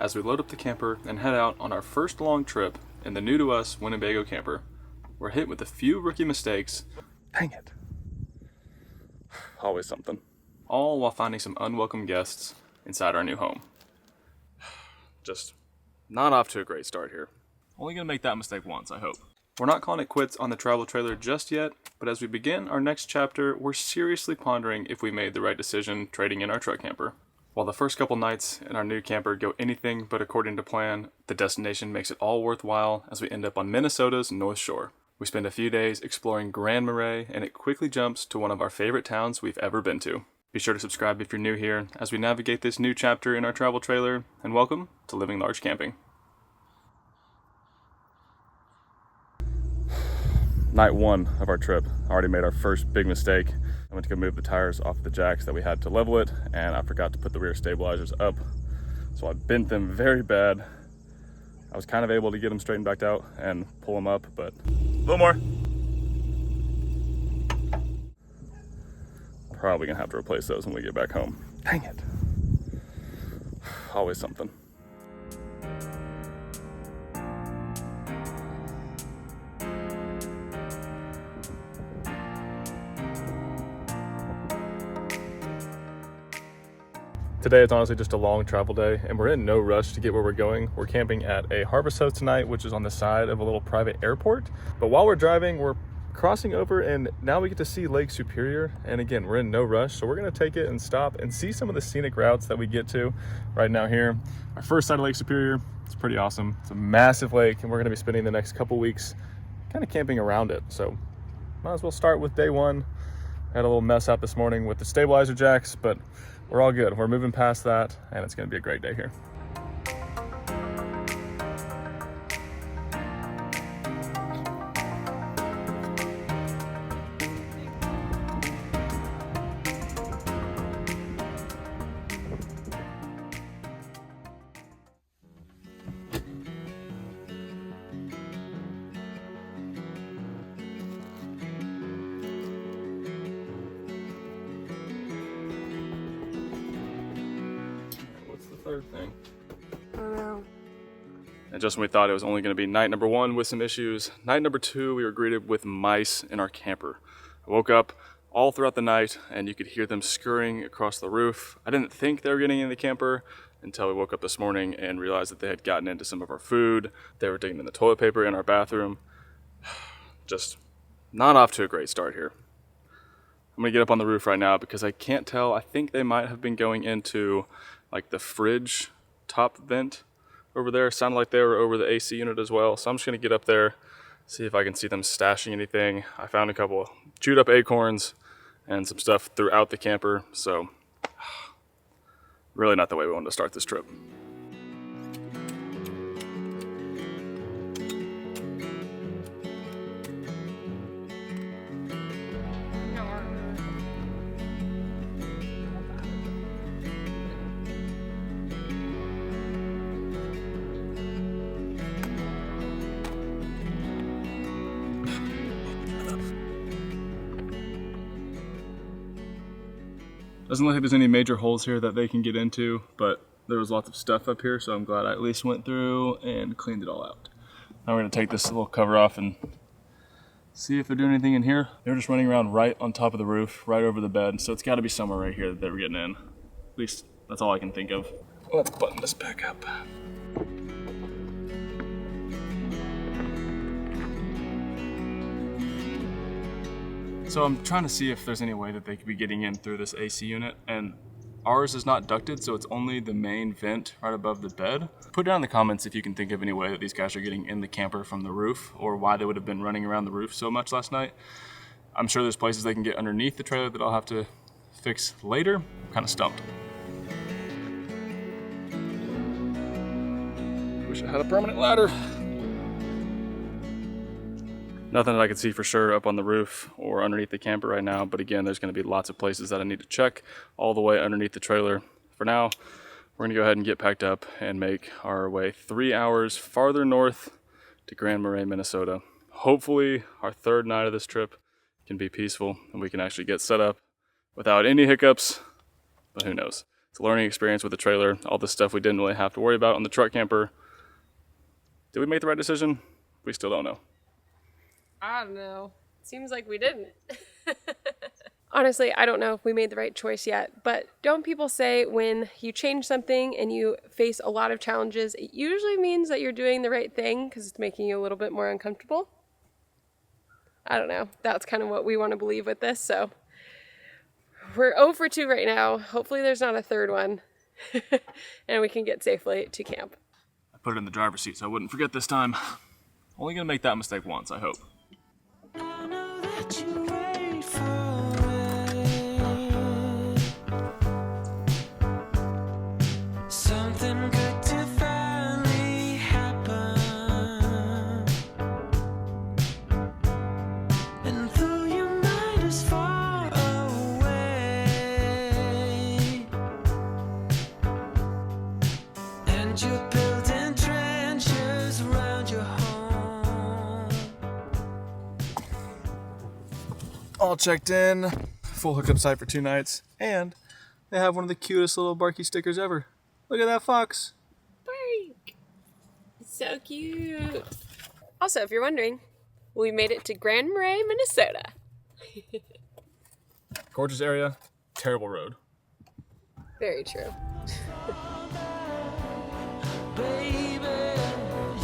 as we load up the camper and head out on our first long trip in the new to us Winnebago camper. We're hit with a few rookie mistakes. Dang it. Always something. All while finding some unwelcome guests inside our new home. Just not off to a great start here. Only gonna make that mistake once, I hope. We're not calling it quits on the travel trailer just yet, but as we begin our next chapter, we're seriously pondering if we made the right decision trading in our truck camper. While the first couple nights in our new camper go anything but according to plan, the destination makes it all worthwhile as we end up on Minnesota's North Shore. We spend a few days exploring Grand Marais, and it quickly jumps to one of our favorite towns we've ever been to. Be sure to subscribe if you're new here as we navigate this new chapter in our travel trailer, and welcome to Living Large Camping. Night one of our trip, already made our first big mistake. I went to go move the tires off the jacks that we had to level it, and I forgot to put the rear stabilizers up. So I bent them very bad. I was kind of able to get them straightened back out and pull them up, but a little more. Probably gonna have to replace those when we get back home. Dang it. Always something. Today it's honestly just a long travel day, and we're in no rush to get where we're going. We're camping at a harvest host tonight, which is on the side of a little private airport. But while we're driving, we're crossing over, and now we get to see Lake Superior. And again, we're in no rush, so we're gonna take it and stop and see some of the scenic routes that we get to right now here. Our first sight of Lake Superior, it's pretty awesome. It's a massive lake, and we're gonna be spending the next couple weeks kind of camping around it. So might as well start with day one. I had a little mess up this morning with the stabilizer jacks, but we're all good. We're moving past that, and it's gonna be a great day here. Third thing. And just when we thought it was only going to be night number one with some issues, night number two, we were greeted with mice in our camper. I woke up all throughout the night and you could hear them scurrying across the roof. I didn't think they were getting in the camper until we woke up this morning and realized that they had gotten into some of our food. They were digging in the toilet paper in our bathroom. Just not off to a great start here. I'm gonna get up on the roof right now because I can't tell. I think they might have been going into like the fridge top vent over there. Sounded like they were over the AC unit as well. So I'm just gonna get up there, see if I can see them stashing anything. I found a couple chewed up acorns and some stuff throughout the camper. So really not the way we wanted to start this trip. Doesn't look like there's any major holes here that they can get into, but there was lots of stuff up here, so I'm glad I at least went through and cleaned it all out. Now we're gonna take this little cover off and see if they're doing anything in here. They're just running around right on top of the roof, right over the bed, so it's gotta be somewhere right here that they were getting in. At least that's all I can think of. Let's button this back up. So I'm trying to see if there's any way that they could be getting in through this AC unit, and ours is not ducted, so it's only the main vent right above the bed. Put down in the comments if you can think of any way that these guys are getting in the camper from the roof, or why they would have been running around the roof so much last night. I'm sure there's places they can get underneath the trailer that I'll have to fix later. I'm kind of stumped. Wish I had a permanent ladder. Nothing that I can see for sure up on the roof or underneath the camper right now, but again, there's going to be lots of places that I need to check all the way underneath the trailer. For now, we're going to go ahead and get packed up and make our way 3 hours farther north to Grand Marais, Minnesota. Hopefully, our third night of this trip can be peaceful and we can actually get set up without any hiccups, but who knows. It's a learning experience with the trailer, all the stuff we didn't really have to worry about on the truck camper. Did we make the right decision? We still don't know. I don't know. Seems like we didn't. Honestly, I don't know if we made the right choice yet, but don't people say when you change something and you face a lot of challenges, it usually means that you're doing the right thing because it's making you a little bit more uncomfortable? I don't know. That's kind of what we want to believe with this, so we're 0 for 2 right now. Hopefully there's not a third one and we can get safely to camp. I put it in the driver's seat so I wouldn't forget this time. Only gonna make that mistake once, I hope. I know that you wait for it. Something good to finally happen. And though your mind is far away, and you're building trenches around your home. All checked in, full hookup site for 2 nights, and they have one of the cutest little barky stickers ever. Look at that fox. Break. So cute. Also, if you're wondering, we made it to Grand Marais, Minnesota. Gorgeous area, terrible road. Very true. Baby,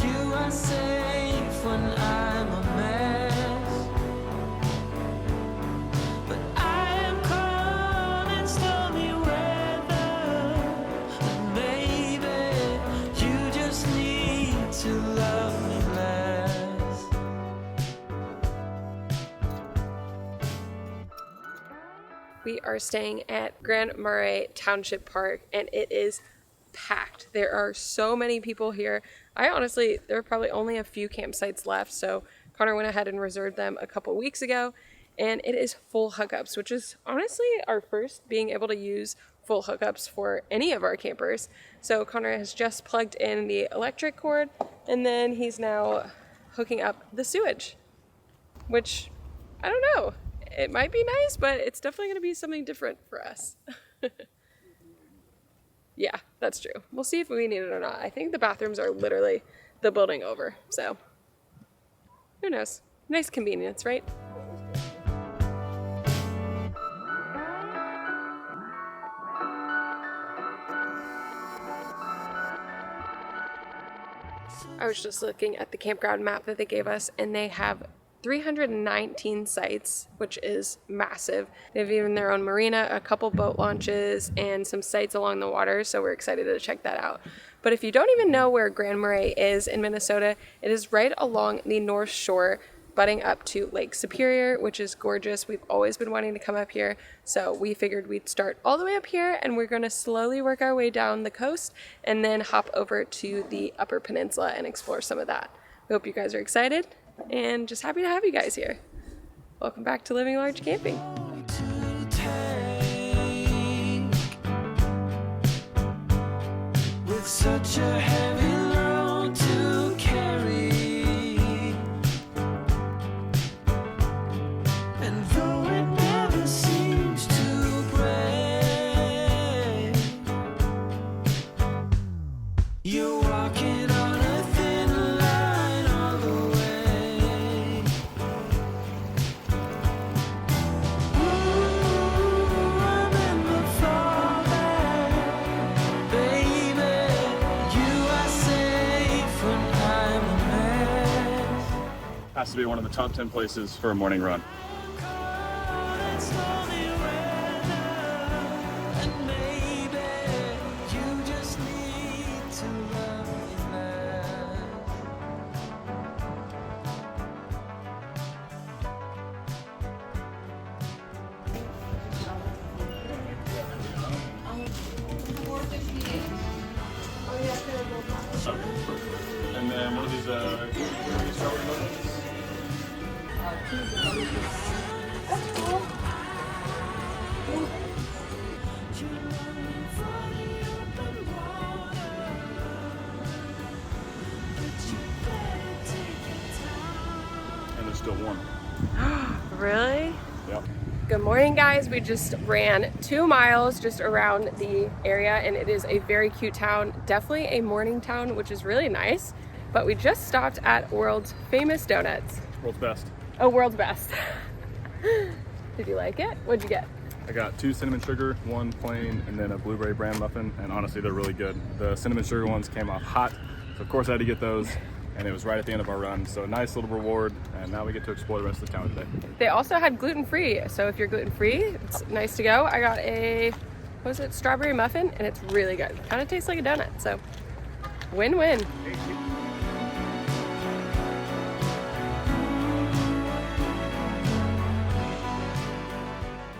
you are safe when I'm a mess. But I am calm in stormy weather. And maybe you just need to love me less. We are staying at Grand Marais Township Park, and it is packed. There are so many people here. There are probably only a few campsites left, so Connor went ahead and reserved them a couple weeks ago, and it is full hookups, which is honestly our first being able to use full hookups for any of our campers. So Connor has just plugged in the electric cord, and then he's now hooking up the sewage, which, I don't know, it might be nice, but it's definitely going to be something different for us. Yeah, that's true. We'll see if we need it or not. I think the bathrooms are literally the building over, so who knows? Nice convenience, right? I was just looking at the campground map that they gave us, and they have 319 sites, which is massive. They have even their own marina, a couple boat launches, and some sites along the water, so we're excited to check that out. But if you don't even know where Grand Marais is in Minnesota, it is right along the North Shore, butting up to Lake Superior, which is gorgeous. We've always been wanting to come up here, so we figured we'd start all the way up here, and we're going to slowly work our way down the coast and then hop over to the Upper Peninsula and explore some of that. We hope you guys are excited, and just happy to have you guys here. Welcome back to Living Large Camping. To take with such a heavy load to carry. And though it never seems to break, you're walking on a thin line all the way. Ooh, remember falling, baby, you are safe when I'm a mess. Has to be one of the top 10 places for a morning run. Stormy weather, and maybe you just need to love me less. And then one of these strawberry muffins? And they're still warm. Really? Yep. Good morning, guys. We just ran 2 miles just around the area, and it is a very cute town. Definitely a morning town, which is really nice. But we just stopped at World's Famous Donuts. World's best. Oh, World's Best. Did you like it? What'd you get? I got 2 cinnamon sugar, 1 plain, and then a blueberry bran muffin, and honestly they're really good. The cinnamon sugar ones came off hot, so of course I had to get those, and it was right at the end of our run, so a nice little reward, and now we get to explore the rest of the town today. They also had gluten-free, so if you're gluten-free, it's nice to go. I got a, what was it, strawberry muffin, and it's really good. Kind of tastes like a donut, so win-win.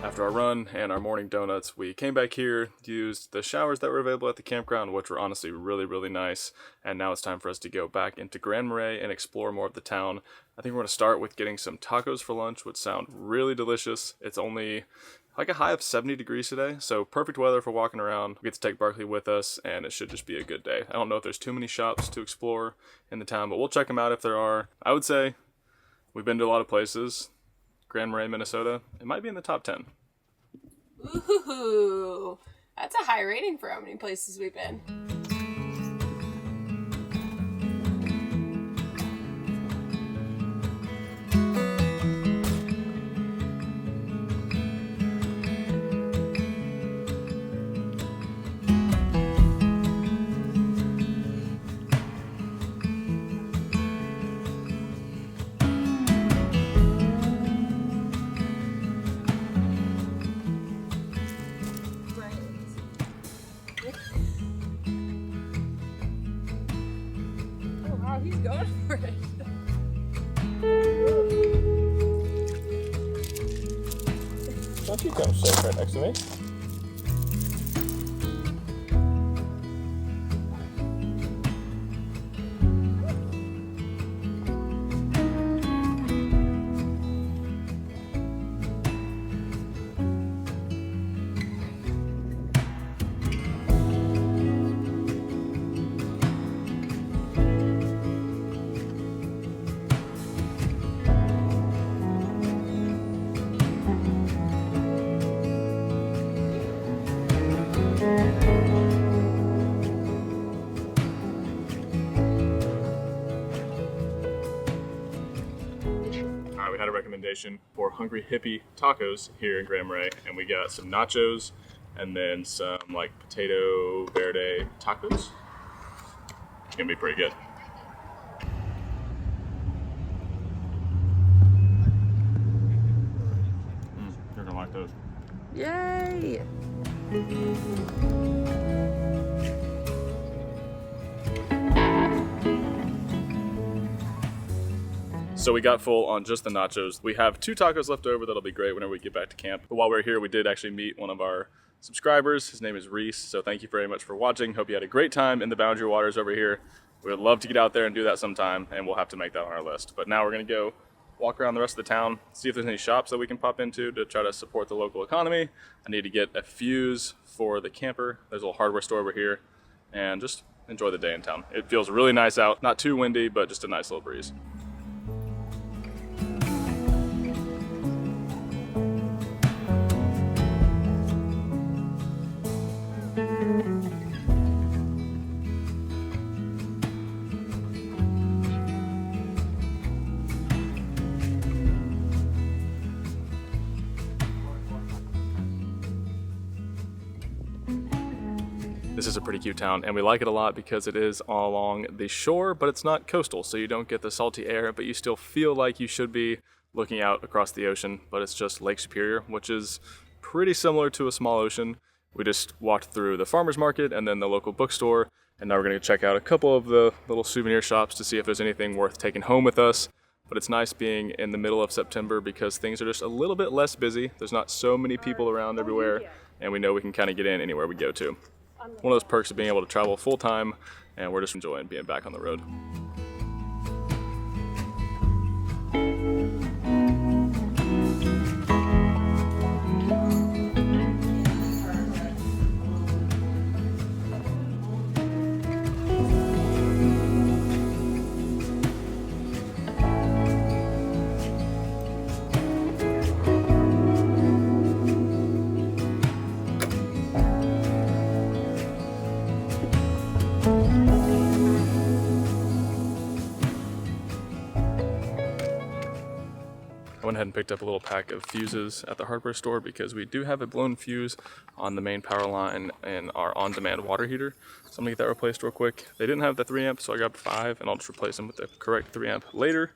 After our run and our morning donuts, we came back here, used the showers that were available at the campground, which were honestly really, really nice. And now it's time for us to go back into Grand Marais and explore more of the town. I think we're going to start with getting some tacos for lunch, which sound really delicious. It's only like a high of 70 degrees today, so perfect weather for walking around. We get to take Barkley with us, and it should just be a good day. I don't know if there's too many shops to explore in the town, but we'll check them out if there are. I would say we've been to a lot of places. Grand Marais, Minnesota, it might be in the top 10. Ooh, that's a high rating for how many places we've been. He's going for it. Don't you come sit right next to me. We had a recommendation for Hungry Hippie tacos here in Grand Marais, and we got some nachos and then some like potato verde tacos. It's gonna be pretty good. You're gonna like those. Yay! So we got full on just the nachos. We have 2 tacos left over that'll be great whenever we get back to camp. But while we were here, we did actually meet one of our subscribers. His name is Marais, so thank you very much for watching. Hope you had a great time in the Boundary Waters over here. We would love to get out there and do that sometime, and we'll have to make that on our list. But now we're gonna go walk around the rest of the town, see if there's any shops that we can pop into to try to support the local economy. I need to get a fuse for the camper. There's a little hardware store over here, and just enjoy the day in town. It feels really nice out, not too windy, but just a nice little breeze. This is a pretty cute town, and we like it a lot because it is all along the shore, but it's not coastal, so you don't get the salty air, but you still feel like you should be looking out across the ocean. But it's just Lake Superior, which is pretty similar to a small ocean. We just walked through the farmer's market and then the local bookstore, and now we're going to check out a couple of the little souvenir shops to see if there's anything worth taking home with us. But it's nice being in the middle of September because things are just a little bit less busy. There's not so many people around everywhere, and we know we can kind of get in anywhere we go to. One of those perks of being able to travel full time, and we're just enjoying being back on the road. went ahead and picked up a little pack of fuses at the hardware store because we do have a blown fuse on the main power line in our on-demand water heater. So I'm gonna get that replaced real quick. They didn't have the 3 amp, so I grabbed 5, and I'll just replace them with the correct 3 amp later.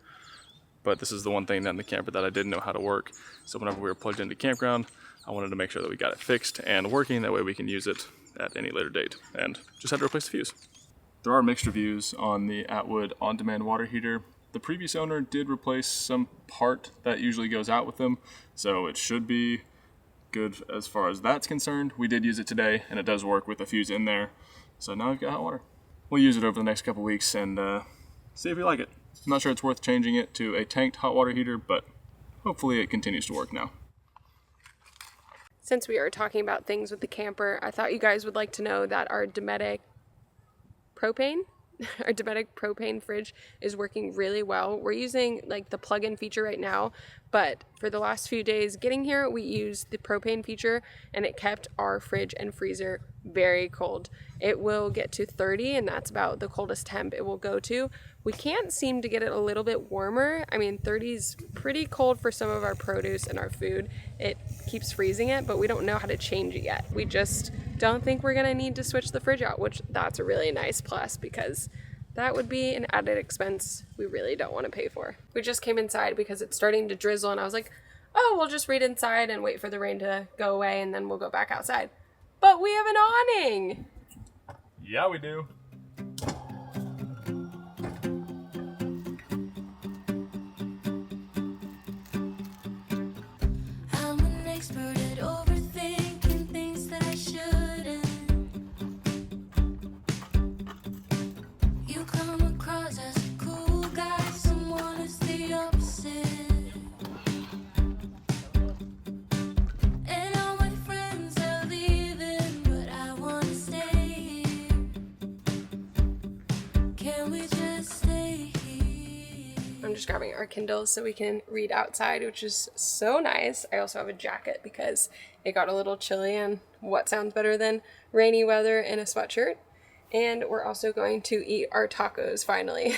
But this is the one thing in the camper that I didn't know how to work. So whenever we were plugged into campground, I wanted to make sure that we got it fixed and working. That way we can use it at any later date. And just had to replace the fuse. There are mixed reviews on the Atwood on-demand water heater. The previous owner did replace some part that usually goes out with them, so it should be good as far as that's concerned. We did use it today, and it does work with the fuse in there. So now we've got hot water. We'll use it over the next couple weeks and see if we like it. I'm not sure it's worth changing it to a tanked hot water heater, but hopefully it continues to work now. Since we are talking about things with the camper, I thought you guys would like to know that our Dometic propane fridge is working really well. We're using like the plug-in feature right now, but for the last few days getting here, we used the propane feature and it kept our fridge and freezer very cold. It will get to 30 and that's about the coldest temp it will go to. We can't seem to get it a little bit warmer. I mean, 30 is pretty cold for some of our produce and our food. It keeps freezing it, but we don't know how to change it yet. We just don't think we're gonna need to switch the fridge out, which that's a really nice plus because that would be an added expense we really don't want to pay for. We just came inside because it's starting to drizzle and I was like, oh, we'll just read inside and wait for the rain to go away and then we'll go back outside. But we have an awning! Yeah, we do. I'm an expert at overthinking things that I shouldn't. You come across as a cool guy, someone is the opposite. And all my friends are leaving, but I wanna stay here. Can we just stay here? I'm just grabbing our Kindles so we can read outside, which is so nice. I also have a jacket because it got a little chilly and what sounds better than rainy weather in a sweatshirt. And we're also going to eat our tacos finally.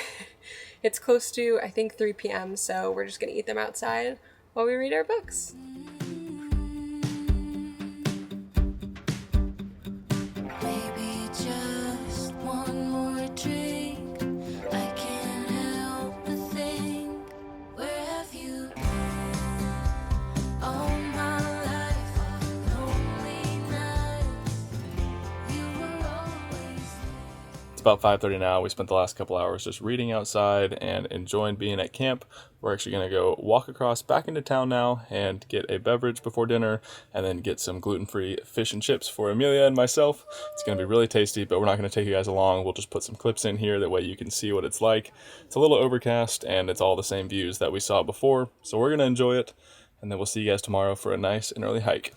It's close to, I think, 3 p.m. So we're just gonna eat them outside while we read our books. Maybe just one more drink. I can't help but think, where have you been? All my life, all lonely nights, you were always It's about 5:30 now. We spent the last couple hours just reading outside and enjoying being at camp. We're actually going to go walk across back into town now and get a beverage before dinner and then get some gluten-free fish and chips for Amelia and myself. It's going to be really tasty, but we're not going to take you guys along. We'll just put some clips in here. That way you can see what it's like. It's a little overcast and it's all the same views that we saw before. So we're going to enjoy it. And then we'll see you guys tomorrow for a nice and early hike.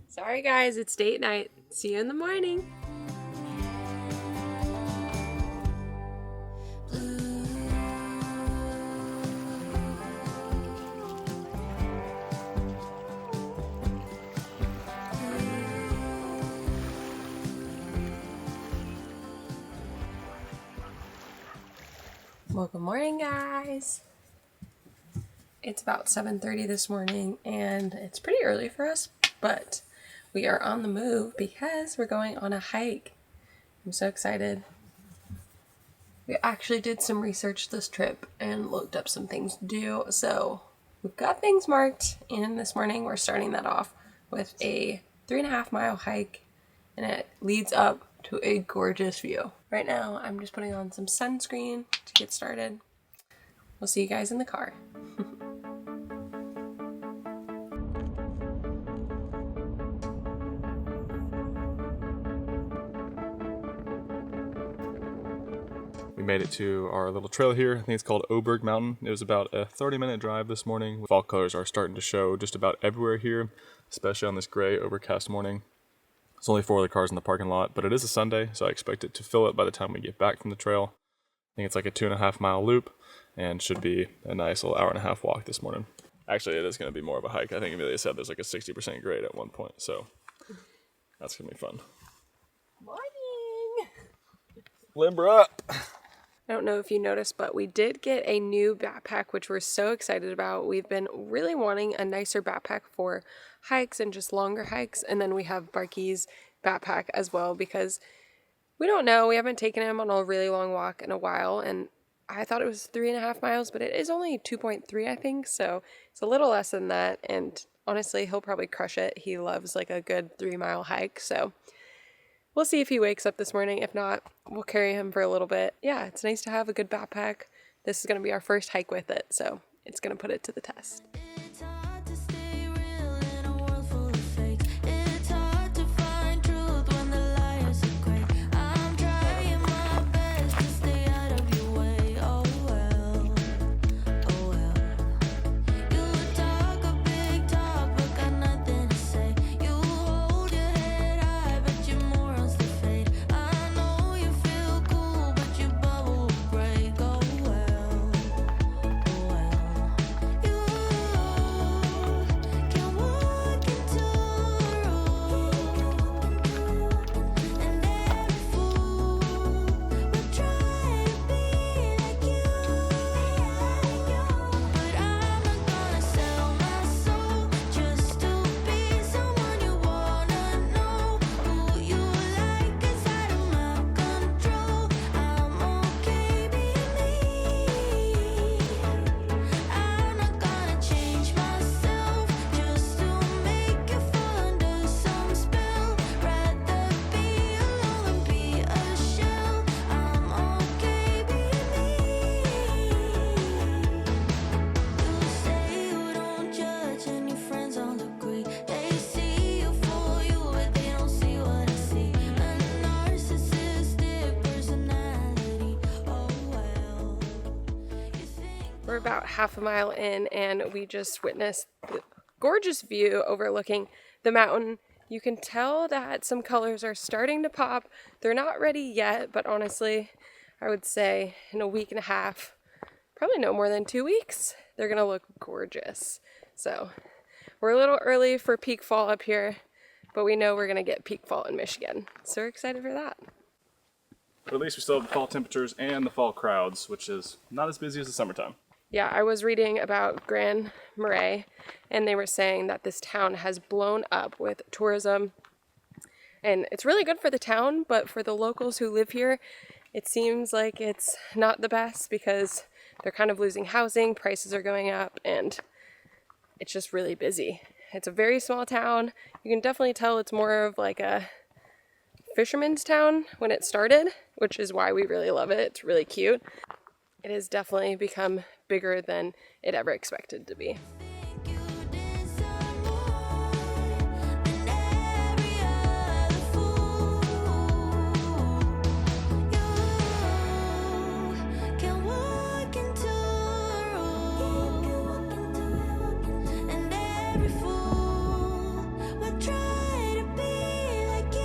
Sorry guys, it's date night. See you in the morning. Well, good morning, guys. It's about 7:30 this morning, and it's pretty early for us, but we are on the move because we're going on a hike. I'm so excited. We actually did some research this trip and looked up some things to do, so we've got things marked, and this morning we're starting that off with a 3.5-mile hike, and it leads up to a gorgeous view. Right now, I'm just putting on some sunscreen to get started. We'll see you guys in the car. We made it to our little trail here. I think it's called Oberg Mountain. It was about a 30-minute drive this morning. Fall colors are starting to show just about everywhere here, especially on this gray overcast morning. There's only 4 other cars in the parking lot, but it is a Sunday, so I expect it to fill up by the time we get back from the trail. I think it's like a 2.5-mile loop and should be a nice little 1.5-hour walk this morning. Actually, it is going to be more of a hike. I think Amelia said there's like a 60% grade at one point, so that's going to be fun. Morning! Limber up! I don't know if you noticed, but we did get a new backpack, which we're so excited about. We've been really wanting a nicer backpack for hikes and just longer hikes. And then we have Barky's backpack as well because we don't know. We haven't taken him on a really long walk in a while. And I thought it was 3.5 miles, but it is only 2.3, I think. So it's a little less than that. And honestly, he'll probably crush it. He loves like a good 3-mile hike. So we'll see if he wakes up this morning. If not, we'll carry him for a little bit. Yeah, it's nice to have a good backpack. This is going to be our first hike with it, so it's going to put it to the test. It's hard to stay real in a world full of fakes. It's hard to find truth when the liars are great. I'm trying my best to stay out of your way. Oh well, oh well. You talk a big talk, but got nothing to say. You hold your head high, but your morals to fade. I know you feel cool, but your bubble will break. Oh well, oh well. You can walk into a room, and every fool will try to be like you. But I'm not gonna sell my soul just to be someone you wanna know. Who you like is out of my control. I'm okay being me. I'm not gonna change myself just to make you fall under some spell. Rather be alone than be a shell. I'm okay being me. You say you don't judge and your friends all agree. They see you for you, but they don't see what I see. A narcissistic personality. Oh well. You think We're about half a mile in, and we just witnessed the gorgeous view overlooking the mountain. You can tell that some colors are starting to pop. They're not ready yet, but honestly, I would say in a week and a half, probably no more than 2 weeks, they're gonna look gorgeous. So we're a little early for peak fall up here, but we know we're gonna get peak fall in Michigan. So we're excited for that. But at least we still have the fall temperatures and the fall crowds, which is not as busy as the summertime. Yeah, I was reading about Grand Marais, and they were saying that this town has blown up with tourism. And it's really good for the town, but for the locals who live here, it seems like it's not the best because they're kind of losing housing, prices are going up, and it's just really busy. It's a very small town. You can definitely tell it's more of like a fisherman's town when it started, which is why we really love it. It's really cute. It has definitely become bigger than it ever expected to be. you did some more than every other fool. You can walk into a room, and every fool will try to be like you.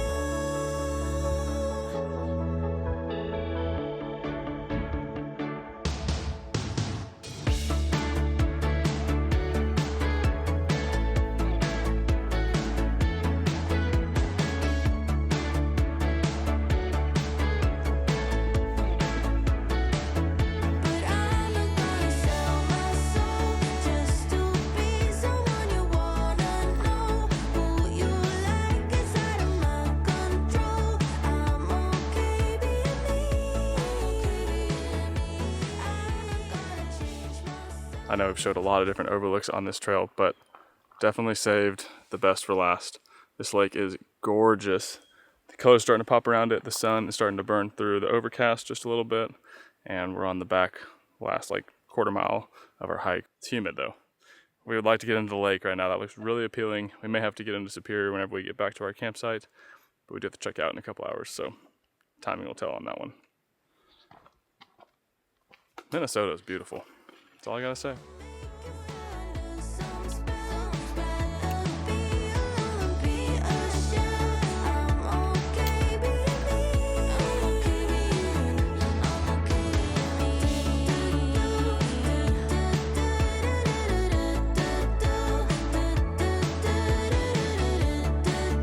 But I'm not gonna sell my soul just to be someone you wanna know. Who you like is out of my control. I'm okay being me. I'm not gonna change myself. I know we've showed a lot of different overlooks on this trail, but definitely saved the best for last. This lake is gorgeous. The color's starting to pop around it. The sun is starting to burn through the overcast just a little bit. And we're on the back last like quarter mile of our hike. It's humid though. We would like to get into the lake right now. That looks really appealing. We may have to get into Superior whenever we get back to our campsite, but we do have to check out in a couple hours, so timing will tell on that one. Minnesota is beautiful. That's all I gotta say. Under some spell, rather be alone than be a shell. I'm okay being me. I'm okay being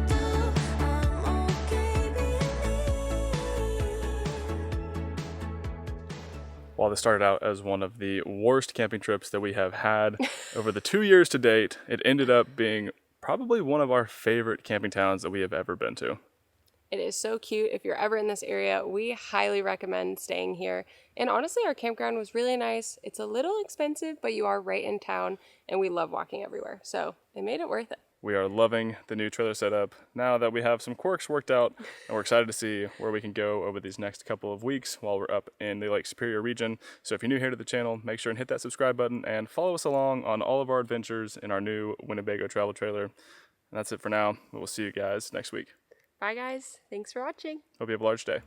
me. I'm okay being me. While this started out as one of the worst camping trips that we have had over the 2 years to date, it ended up being probably one of our favorite camping towns that we have ever been to. It is so cute. If you're ever in this area, we highly recommend staying here. And honestly, our campground was really nice. It's a little expensive, but you are right in town, and we love walking everywhere. So it made it worth it. We are loving the new trailer setup now that we have some quirks worked out, and we're excited to see where we can go over these next couple of weeks while we're up in the Lake Superior region. So if you're new here to the channel, make sure and hit that subscribe button and follow us along on all of our adventures in our new Winnebago travel trailer. And that's it for now. We'll see you guys next week. Bye, guys. Thanks for watching. Hope you have a large day.